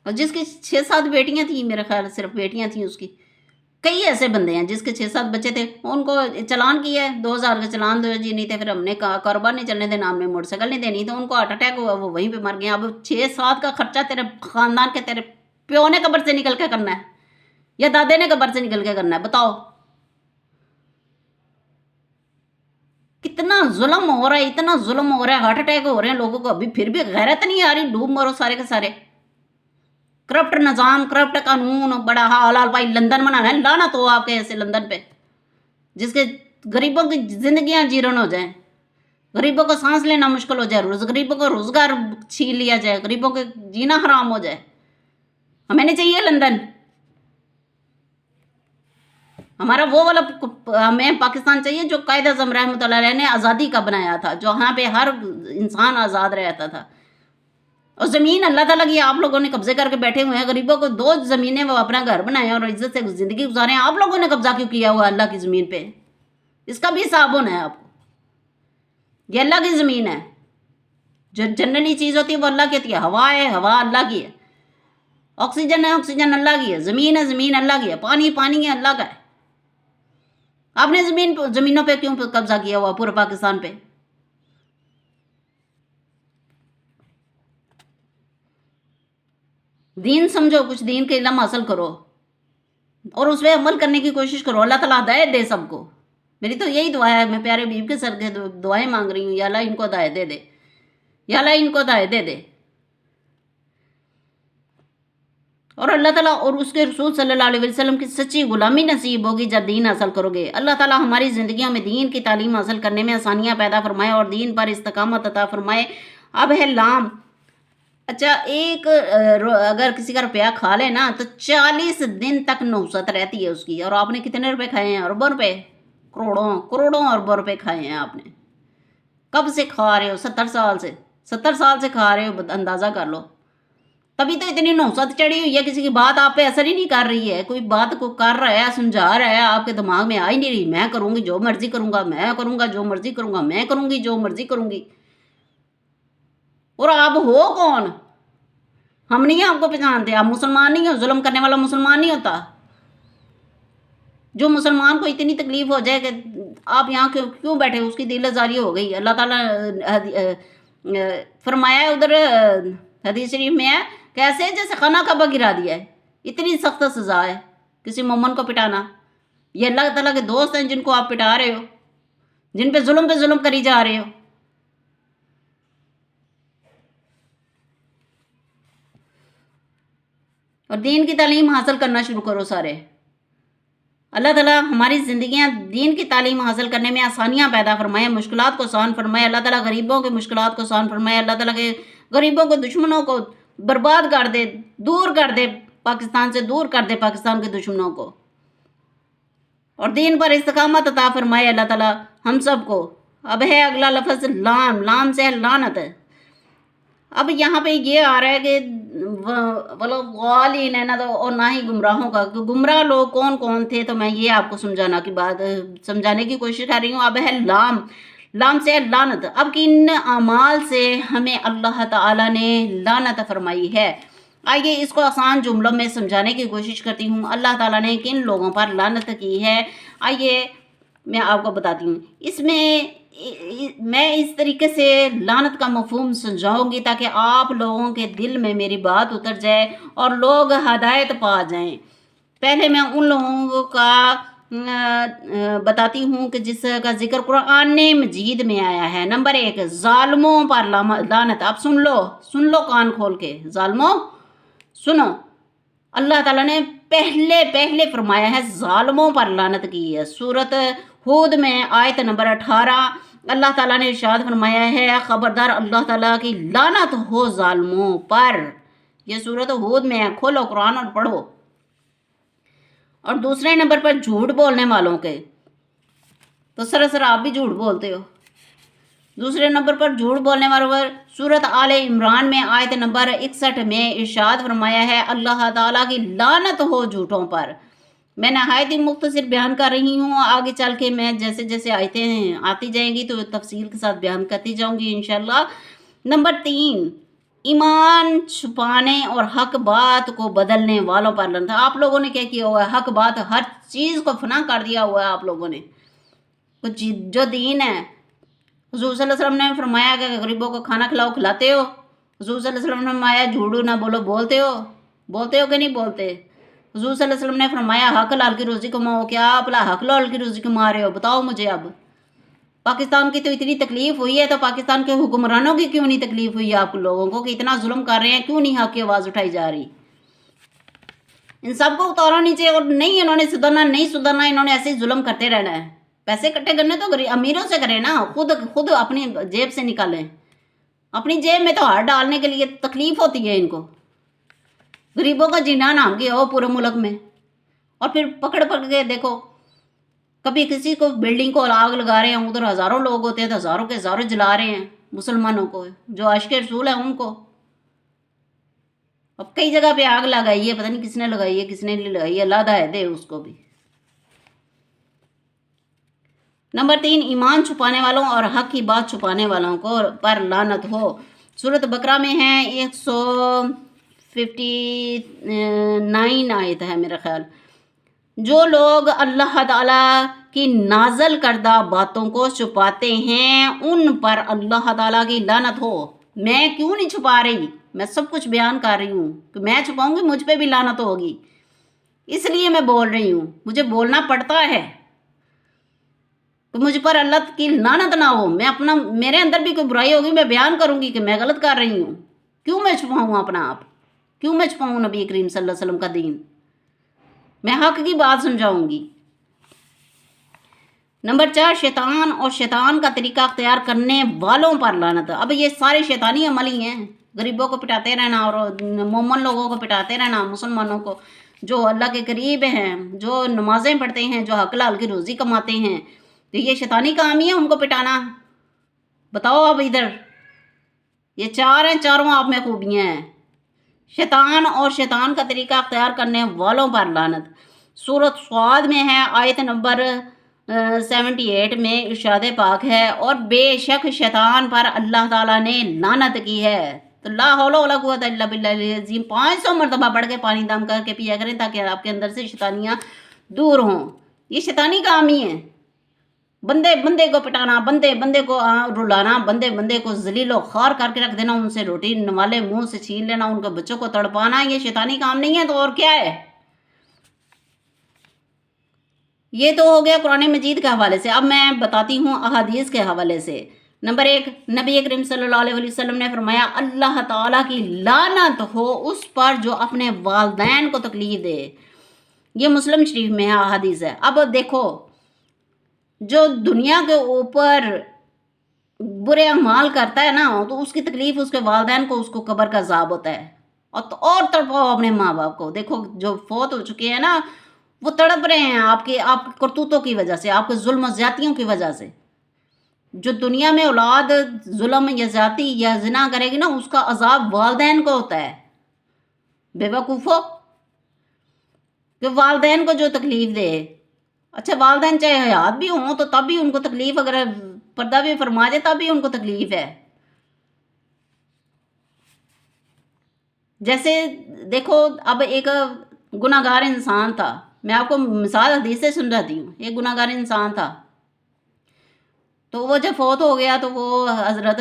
اور جس کی 6-7 بیٹیاں تھیں، میرے خیال صرف بیٹیاں تھیں اس کی، کئی ایسے بندے ہیں جس کے 6-7 بچے تھے، ان کو چلان کیا ہے 2000 کا چلان دو جی، نہیں تھے پھر ہم نے کہا کاروبار نہیں چلنے دینا، ہم نے موٹر سائیکل نہیں دینی، تو ان کو ہارٹ اٹیک ہوا، وہ وہیں پہ مر گئے. اب 6-7 کا خرچہ تیرے خاندان کے، تیرے پیو نے قبر سے نکل کے کرنا ہے یا دادے نے قبر سے نکل کے کرنا ہے؟ بتاؤ کتنا ظلم ہو رہا ہے، اتنا ظلم ہو رہا ہے، ہارٹ اٹیک ہو رہے ہیں لوگوں کو، ابھی پھر بھی غیرت نہیں آ رہی، ڈوب مرو سارے کے سارے. کرپٹ نظام، کرپٹ قانون، بڑا حال بھائی لندن بنانا ہے، لانا تو آپ کے ایسے لندن پہ جس کے غریبوں کی زندگیاں جیرن ہو جائیں، غریبوں کو سانس لینا مشکل ہو جائے، غریبوں کو روزگار چھین لیا جائے، غریبوں کے جینا حرام ہو جائے. ہمیں نہیں چاہیے لندن، ہمارا وہ والا ہمیں پاکستان چاہیے جو قائد اعظم رحمۃ اللہ علیہ نے آزادی کا بنایا تھا، جہاں پہ ہر انسان آزاد رہتا تھا. اور زمین اللہ تعالیٰ کی آپ لوگوں نے قبضے کر کے بیٹھے ہوئے ہیں، غریبوں کو 2 زمینیں وہ اپنا گھر بنائے اور عزت سے زندگی گزارے ہیں. آپ لوگوں نے قبضہ کیوں کیا ہوا اللہ کی زمین پہ؟ اس کا بھی حساب ہونا ہے آپ کو. یہ اللہ کی زمین ہے، جو جنرلی چیز ہوتی ہے وہ اللہ کی ہوتی ہے. ہوا ہے، ہوا اللہ کی ہے. آکسیجن ہے، آکسیجن اللہ کی ہے. زمین ہے، زمین اللہ کی ہے. پانی، پانی ہے اللہ کا ہے. آپ نے زمینوں پہ کیوں قبضہ کیا ہوا پورے پاکستان پہ؟ دین سمجھو، کچھ دین کے علم حاصل کرو اور اس پہ عمل کرنے کی کوشش کرو. اللہ تعالیٰ ہدایت دے سب کو. میری تو یہی دعا ہے، میں پیارے حبیب کے سر کے دعائیں مانگ رہی ہوں، یا اللہ ان کو ہدایت دے دے، یا اللہ ان کو ہدایت دے دے. اور اللہ تعالیٰ اور اس کے رسول صلی اللہ علیہ وسلم کی سچی غلامی نصیب ہوگی جب دین حاصل کرو گے. اللہ تعالیٰ ہماری زندگیوں میں دین کی تعلیم حاصل کرنے میں آسانیاں پیدا فرمائے اور دین پر استقامت عطا فرمائے. اب ہے لام. اچھا، ایک اگر کسی کا روپیہ کھا لے نا تو 40 دن تک نحوست رہتی ہے اس کی. اور آپ نے کتنے روپے کھائے ہیں؟ اربوں روپے، کروڑوں اربوں روپے کھائے ہیں آپ نے. کب سے کھا رہے ہو؟ 70 سال سے کھا رہے ہو، اندازہ کر لو. تبھی تو اتنی نحوست چڑھی ہوئی ہے، کسی کی بات آپ پہ اثر ہی نہیں کر رہی ہے. کوئی بات کو کر رہا ہے، سمجھا رہا ہے، آپ کے دماغ میں آ ہی نہیں رہی. میں کروں گی جو مرضی کروں گا، میں کروں گا جو مرضی کروں گا، میں کروں گی جو مرضی کروں گی. اور آپ ہو کون؟ ہم نہیں آپ کو پہچانتے. آپ مسلمان نہیں ہو. ظلم کرنے والا مسلمان نہیں ہوتا. جو مسلمان کو اتنی تکلیف ہو جائے کہ آپ یہاں کیوں بیٹھے، اس کی دل آزاری ہو گئی. اللہ تعالیٰ فرمایا ہے ادھر حدیث شریف میں ہے، کیسے جیسے خانہ کعبہ گرا دیا ہے. اتنی سخت سزا ہے کسی مومن کو پٹانا. یہ اللہ تعالیٰ کے دوست ہیں جن کو آپ پٹا رہے ہو، جن پہ ظلم کری جا رہے ہو. اور دین کی تعلیم حاصل کرنا شروع کرو سارے. اللہ تعالیٰ ہماری زندگیاں دین کی تعلیم حاصل کرنے میں آسانیاں پیدا فرمائے، مشکلات کو آسان فرمائے. اللہ تعالیٰ غریبوں کے مشکلات کو آسان فرمائے. اللہ تعالیٰ کے غریبوں کو، دشمنوں کو برباد کر دے، دور کر دے، پاکستان سے دور کر دے پاکستان کے دشمنوں کو. اور دین پر استقامت عطا فرمائے اللہ تعالیٰ ہم سب کو. اب ہے اگلا لفظ لام. لام سے لعنت ہے. اب یہاں پہ یہ آ رہا ہے کہ والین ہے نا، تو اور نہ ہی گمراہوں کا. گمراہ لوگ کون کون تھے تو میں یہ آپ کو سمجھانے کی کوشش کر رہی ہوں. اب ہے لام. لام سے لعنت. اب کن اعمال سے ہمیں اللہ تعالیٰ نے لعنت فرمائی ہے؟ آئیے اس کو آسان جملوں میں سمجھانے کی کوشش کرتی ہوں. اللہ تعالیٰ نے کن لوگوں پر لعنت کی ہے، آئیے میں آپ کو بتاتی ہوں. اس میں اس طریقے سے لعنت کا مفہوم سمجھاؤں گی تاکہ آپ لوگوں کے دل میں میری بات اتر جائے اور لوگ ہدایت پا جائیں. پہلے میں ان لوگوں کا بتاتی ہوں کہ جس کا ذکر قرآن مجید میں آیا ہے. نمبر 1، ظالموں پر لعنت. اب سن لو کان کھول کے، ظالموں سنو. اللہ تعالیٰ نے پہلے فرمایا ہے ظالموں پر لعنت کی ہے. سورۃ ہود میں آیت نمبر 18 اللہ تعالیٰ نے ارشاد فرمایا ہے، خبردار اللہ تعالیٰ کی لعنت ہو ظالموں پر. یہ سورۃ ہود میں ہے، کھولو قرآن اور پڑھو. اور دوسرے نمبر پر جھوٹ بولنے والوں کے، تو سراسر آپ بھی جھوٹ بولتے ہو. دوسرے نمبر پر جھوٹ بولنے والوں پر سورۃ آل عمران میں آیت نمبر 61 میں ارشاد فرمایا ہے، اللہ تعالیٰ کی لعنت ہو جھوٹوں پر. میں نہایت ہی مختصر بیان کر رہی ہوں. آگے چل کے میں جیسے جیسے آیتیں آتی جائیں گی تو تفصیل کے ساتھ بیان کرتی جاؤں گی انشاءاللہ. نمبر 3، ईमान छुपाने और हक बात को बदलने वालों पर लानत। आप लोगों ने क्या किया हुआ है? हक बात, हर चीज़ को फना कर दिया हुआ है आप लोगों ने। कुछ जो दीन है, हुजूर सल्लल्लाहु अलैहि वसल्लम ने फरमाया कि गरीबों को खाना खिलाओ, खिलाते हो। हुजूर सल्लल्लाहु अलैहि वसल्लम ने फरमाया झूठू ना बोलो, बोलते हो कि नहीं बोलते। हुजूर सल्लल्लाहु अलैहि वसल्लम ने फरमाया हक लाल की रोज़ी कमाओ, क्या आप हक लाल की रोज़ी कमा रहे हो? बताओ मुझे। अब पाकिस्तान की तो इतनी तकलीफ हुई है, तो पाकिस्तान के हुक्मरानों की क्यों नहीं तकलीफ हुई आप लोगों को कि इतना जुल्म कर रहे हैं? क्यों नहीं हक की आवाज़ उठाई जा रही? इन सबको उतारो नीचे। और नहीं, इन्होंने सुधरना, नहीं सुधरना, इन्होंने ऐसे ही जुल्म करते रहना है। पैसे इकट्ठे करने तो अमीरों से करें ना, खुद अपनी जेब से निकालें। अपनी जेब में तो हाथ डालने के लिए तकलीफ होती है इनको। गरीबों का जीना नाम की हो पूरे मुल्क में, और फिर पकड़ के देखो, कभी किसी को बिल्डिंग को आग लगा रहे हैं, उधर हज़ारों लोग होते हैं तो हज़ारों के हज़ारों जला रहे हैं मुसलमानों को, जो आशिक़ रसूल है उनको। अब कई जगह पे आग लगाई है, पता नहीं किसने लगाई है, किसने नहीं लगाई है, अल्लाह हिदायत दे उसको भी। नंबर 3, ईमान छुपाने वालों और हक की बात छुपाने वालों को पर लानत हो। सूरत बकरा में है 159 आयत है मेरा ख्याल। जो लोग अल्लाह ताला की नाजल करदा बातों को छुपाते हैं उन पर अल्लाह ताला की लानत हो। मैं क्यों नहीं छुपा रही? मैं सब कुछ बयान कर रही हूँ कि मैं छुपाऊंगी मुझ पे भी लानत होगी, इसलिए मैं बोल रही हूँ। मुझे बोलना पड़ता है तो मुझ पर अल्लाह की लानत ना हो। मैं अपना, मेरे अंदर भी कोई बुराई होगी, मैं बयान करूंगी कि मैं गलत कर रही हूँ। क्यों मैं छुपाऊँ अपना आप? क्यों मैं छुपाऊँ नबी करीम सल्लल्लाहु अलैहि वसल्लम का दीन? मैं हक की बात समझाऊंगी। नंबर 4, शैतान और शैतान का तरीका अख्तियार करने वालों पर लानत। अब ये सारे शैतानी अमल ही हैं। गरीबों को पिटाते रहना और मोमन लोगों को पिटाते रहना, मुसलमानों को जो अल्लाह के करीब हैं, जो नमाजें पढ़ते हैं, जो हक लाल की रोज़ी कमाते हैं, तो ये शैतानी काम ही है उनको पिटाना। बताओ अब इधर ये 4 हैं, चारों आप में खूबियाँ हैं। शैतान और शैतान का तरीका अख्तियार करने वालों पर लानत। सूरत स्वाद में है आयत नंबर 78 में इरशाद पाक है, और बेशक शैतान पर अल्लाह ताला ने लानत की है। तो ला हौला वला कुव्वता इल्ला बिल्लाहिल अज़ीम 500 मरतबा पढ़ के पानी दम करके पिया करें ताकि आपके अंदर से शैतानियाँ दूर हों। ये शैतानी काम ही है। बंदे को पिटाना, बंदे को रुलाना, बंदे को जलीलो खार करके रख देना, उनसे रोटी नवाले मुंह से छीन लेना, उनके बच्चों को तड़पाना, ये शैतानी काम नहीं है तो और क्या है? ये तो हो गया कुरान मजीद के हवाले से। अब मैं बताती हूँ अहादीस के हवाले से। नंबर 1, नबी करीम सल्लल्लाहु अलैहि वसल्लम ने फरमाया अल्लाह ताला की लानत हो उस पर जो अपने वालिदैन को तकलीफ दे। ये मुस्लिम शरीफ में है अहादीस है। अब देखो, जो दुनिया के ऊपर बुरे अमाल करता है ना, तो उसकी तकलीफ उसके वालिदैन को, उसको कब्र का अज़ाब होता है। और तड़पाओ अपने माँ बाप को। देखो जो फोत हो चुके हैं ना, वो तड़प रहे हैं आपके करतूतों की वजह से, आपके जुल्म ज़्यादतियों की वजह से। जो दुनिया में औलाद जुल्म या ज़्यादती या ज़िना करेगी ना, उसका अज़ाब वालिदैन को होता है। बेवकूफ़ो, कि वालिदैन को जो तकलीफ़ दे। अच्छा, वालिदैन चाहे हयात भी हों तो तब भी उनको तकलीफ़, अगर पर्दा भी फरमा दे तब भी उनको तकलीफ़ है। जैसे देखो, अब एक गुनाहगार इंसान था, मैं आपको मिसाल हदीस से समझाती हूँ। एक गुनाहगार इंसान था, तो वो जब फौत हो गया तो वो हज़रत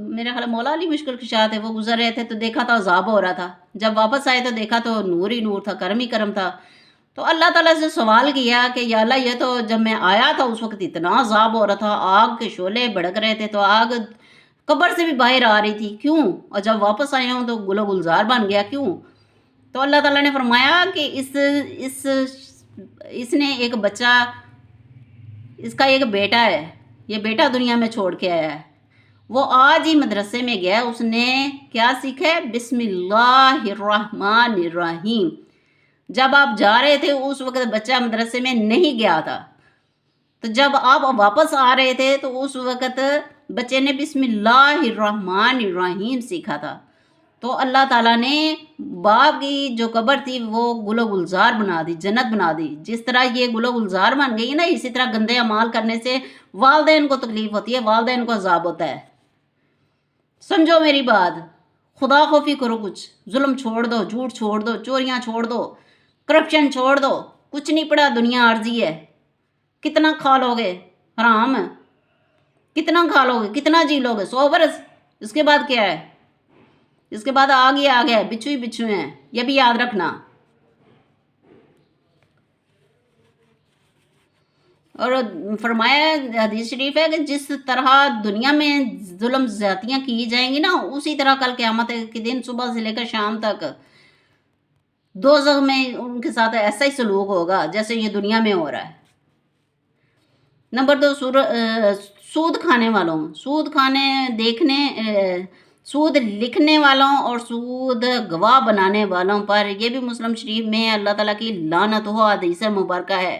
मेरे ख्याल मौला अली मुश्किल कुशा थे, वो गुजर रहे थे तो देखा था अज़ाब हो रहा था। जब वापस आए तो देखा तो नूर ही नूर था, करम ही करम था। तो अल्लाह ताला से सवाल किया कि या अल्लाह, ये तो जब मैं आया था उस वक्त इतना अज़ाब हो रहा था, आग के शोले भड़क रहे थे, तो आग कब्र से भी बाहर आ रही थी, क्यों? और जब वापस आया हूँ तो गुलो गुलजार बन गया, क्यों? तो अल्लाह ताला ने फरमाया कि इसने एक बच्चा, इसका एक बेटा है, ये बेटा दुनिया में छोड़ के आया है। वो आज ही मदरसे में गया, उसने क्या सीखा है? बिस्मिल्लाहिर्रहमानिर्रहीम। जब आप जा रहे थे उस वक्त बच्चा मदरसे में नहीं गया था, तो जब आप वापस आ रहे थे तो उस वक्त बच्चे ने बिस्मिल्लाहिर्रहमानिर्रहीम सीखा था। तो अल्लाह ताला ने बाप की जो कब्र थी वो गुलो गुलजार बना दी, जन्नत बना दी। जिस तरह ये गुलो गुलजार बन गई ना, इसी तरह गंदे अमाल करने से वालिदैन को तकलीफ होती है, वालिदैन को अजाब होता है। समझो मेरी बात, खुदा खौफी करो, कुछ जुल्म छोड़ दो, झूठ छोड़ दो, चोरियां छोड़ दो, करप्शन छोड़ दो। कुछ नहीं पड़ा, दुनिया आर्जी है। कितना खा लोगे हराम, कितना खा लोगे, कितना जी लोगे, 100 बरस। इसके बाद क्या है? इसके बाद आगे आ गया, बिच्छू ही बिच्छू हैं, ये भी याद रखना। और फरमाया हदीस शरीफ है कि जिस तरह दुनिया में जुल्म ज्यादतियाँ की जाएंगी ना, उसी तरह कल क़यामत के दिन सुबह से लेकर शाम तक दोज़ख में उनके साथ ऐसा ही सलूक होगा जैसे ये दुनिया में हो रहा है। नंबर 2, सूद खाने वालों, सूद लिखने वालों और सूद गवाह बनाने वालों पर, यह भी मुस्लिम शरीफ में अल्लाह ताला की लानत हो, हदीस मुबारक है।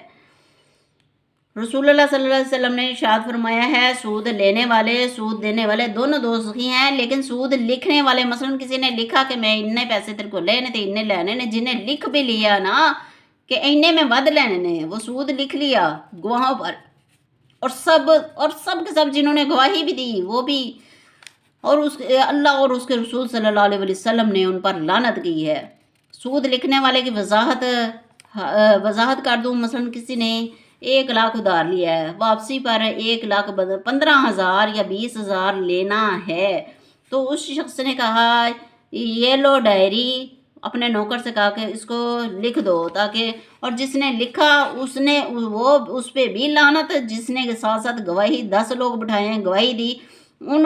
रसूलुल्लाह सल्लल्लाहु अलैहि वसल्लम ने इरशाद फरमाया है, सूद लेने वाले सूद देने वाले दोनों दोज़खी हैं, लेकिन सूद लिखने वाले, मसलन किसी ने लिखा कि मैं इन्ने पैसे तेरे को लेने थे, इन्ने लेने ने, जिन्हें लिख भी लिया ना कि इन्ने में वध लेने ने, वो सूद लिख लिया गवाहों पर, और सब के सब जिन्होंने गवाही भी दी वो भी, और उस अल्लाह और उसके रसूल सल्लल्लाहु अलैहि वसल्लम ने उन पर लानत की है। सूद लिखने वाले की वजाहत कर दूँ। मसलन किसी ने 1 लाख उधार लिया है, वापसी पर 1,15,000 या 20,000 लेना है, तो उस शख्स ने कहा ये लो डायरी, अपने नौकर से कहा कि इसको लिख दो, ताकि, और जिसने लिखा उसने वो उस पर भी लानत, जिसने के साथ साथ गवाही 10 लोग बिठाए हैं, गवाही दी, उन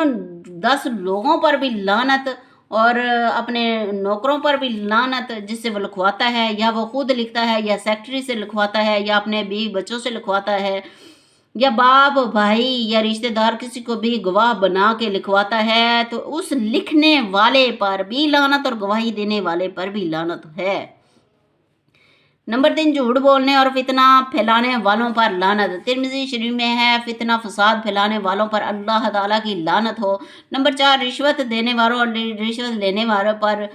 10 लोगों पर भी लानत, और अपने नौकरों पर भी लानत, जिससे वो लिखवाता है, या वो खुद लिखता है, या सेक्रेटरी से लिखवाता है, या अपने बीवी बच्चों से लिखवाता है, या बाप भाई या रिश्तेदार किसी को भी गवाह बना के लिखवाता है, तो उस लिखने वाले पर भी लानत और गवाही देने वाले पर भी लानत है। नंबर 3, झूठ बोलने और फितना फैलाने वालों पर लानत। तिरमिज़ी शरीफ में है, फितना फसाद फैलाने वालों पर अल्लाह ताला की लानत हो। नंबर 4, रिश्वत देने वालों और रिश्वत लेने वालों पर,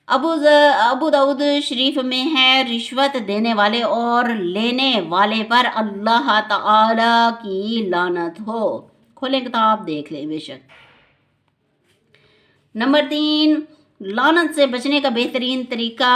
अबू दाऊद शरीफ में है, रिश्वत देने वाले और लेने वाले पर अल्लाह ताला की लानत हो। खोलें किताब देख लें बेशक। नंबर 3, लानत से बचने का बेहतरीन तरीका